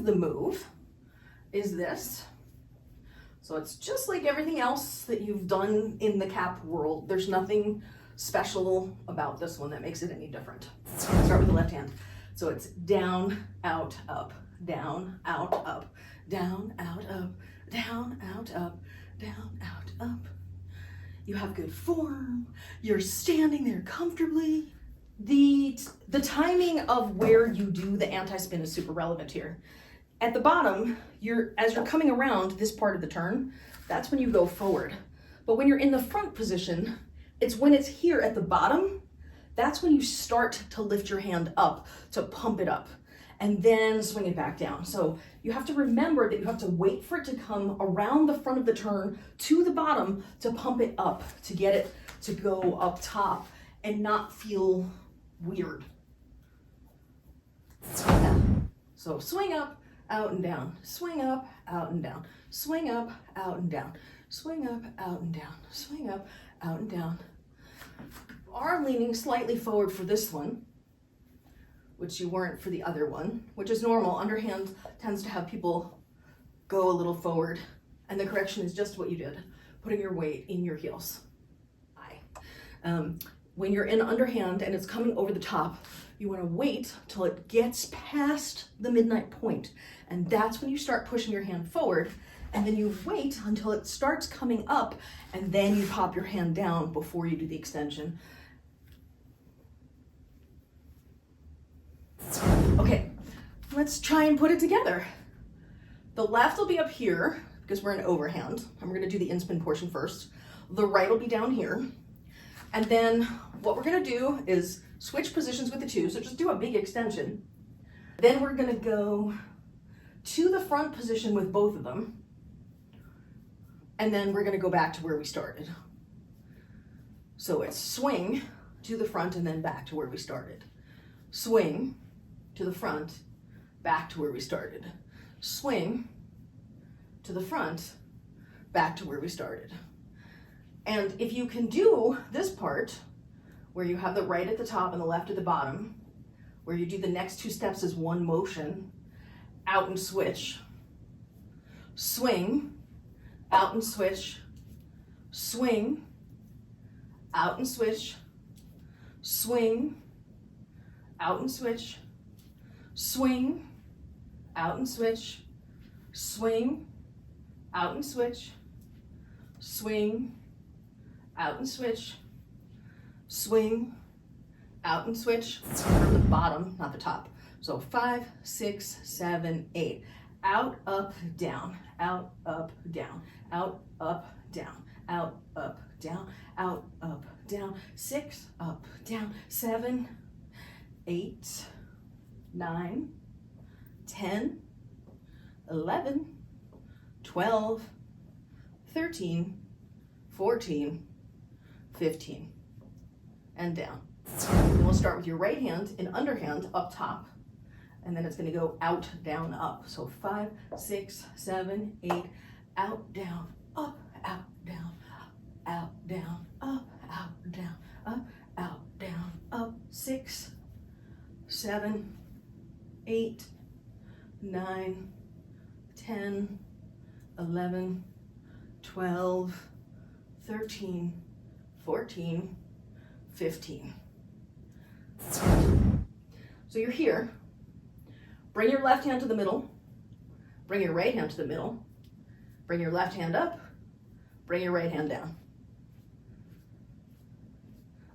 of the move is this. So it's just like everything else that you've done in the cap world. There's nothing special about this one that makes it any different. So let's start with the left hand. So it's down, out, up, down, out, up, down, out, up, down, out, up, down, out, up. You have good form. You're standing there comfortably. The timing of where you do the anti-spin is super relevant here. At the bottom, as you're coming around this part of the turn, that's when you go forward. But when you're in the front position, it's when it's here at the bottom, that's when you start to lift your hand up to pump it up and then swing it back down. So you have to remember that you have to wait for it to come around the front of the turn to the bottom to pump it up, to get it to go up top and not feel weird. So swing up, out and down, swing up, out and down, swing up, out and down, swing up, out and down, swing up, out and down. Are leaning slightly forward for this one, which you weren't for the other one, which is normal. Underhand tends to have people go a little forward, and the correction is just what you did, putting your weight in your heels. When you're in underhand and it's coming over the top, you want to wait till it gets past the midnight point, and that's when you start pushing your hand forward, and then you wait until it starts coming up, and then you pop your hand down before you do the extension. Okay, let's try and put it together. The left will be up here because we're in overhand, and we're going to do the in-spin portion first. The right will be down here. And then what we're going to do is switch positions with the two, so just do a big extension. Then we're going to go to the front position with both of them. And then we're going to go back to where we started. So it's swing to the front and then back to where we started. Swing to the front, back to where we started. Swing to the front, back to where we started. And if you can do this part, where you have the right at the top and the left at the bottom, where you do the next two steps as one motion, out and switch, swing, out and switch, swing, out and switch, swing, out and switch, swing, out and switch, swing, out and switch, swing, out and switch, swing, out and switch, from the bottom, not the top. So 5, 6, 7, 8. Out, up, down, out, up, down, out, up, down, out, up, down, out, up, down, 6, up, down, 7, 8, 9, 10, 11, 12, 13, 14, 15, and down. Then we'll start with your right hand in underhand up top, and then it's going to go out, down, up. So 5, 6, 7, 8, out, down, up, out, down, out, down, up, out, down, up, out, down, up. 6, 7, 8, 9, 10, 11, 12, 13, 14, 15. So you're here. Bring your left hand to the middle. Bring your right hand to the middle. Bring your left hand up. Bring your right hand down.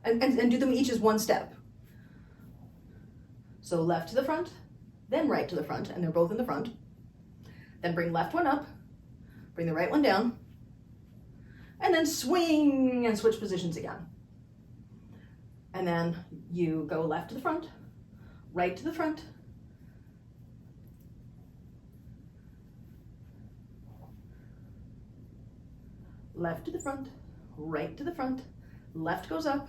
And do them each as one step. So left to the front, then right to the front, and they're both in the front. Then bring left one up. Bring the right one down. And then swing and switch positions again. And then you go left to the front, right to the front, left to the front, right to the front, left goes up,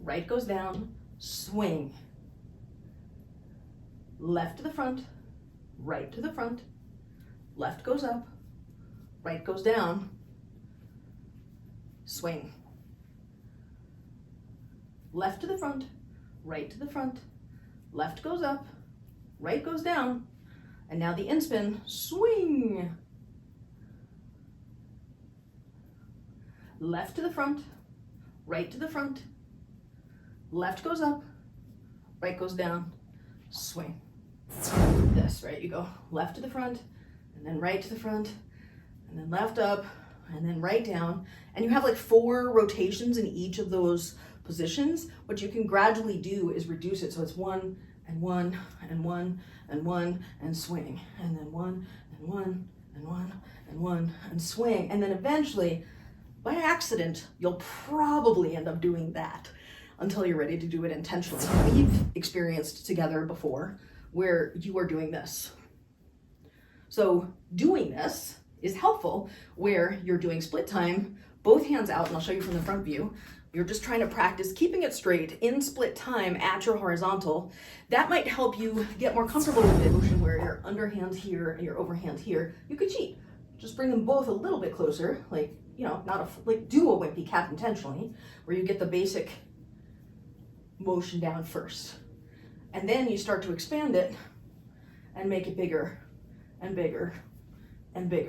right goes down, swing. Left to the front, right to the front, left goes up, right goes down, swing. Left to the front, right to the front, left goes up, right goes down, And now the in-spin, swing. Left to the front, right to the front, left goes up, right goes down, swing. This, right? You go left to the front, and then right to the front, and then left up, and then right down. And you have like 4 rotations in each of those positions. What you can gradually do is reduce it. So it's 1 and 1 and 1 and 1 and swing. And then 1 and 1 and 1 and 1 and swing. And then eventually, by accident, you'll probably end up doing that until you're ready to do it intentionally. We've experienced together before where you are doing this. So doing this is helpful where you're doing split time, both hands out, and I'll show you from the front view. You're just trying to practice keeping it straight in split time at your horizontal. That might help you get more comfortable with the motion where your underhand here and your overhand here. You could cheat. Just bring them both a little bit closer, like, you know, do a wimpy cap intentionally, where you get the basic motion down first. And then you start to expand it and make it bigger and bigger and bigger.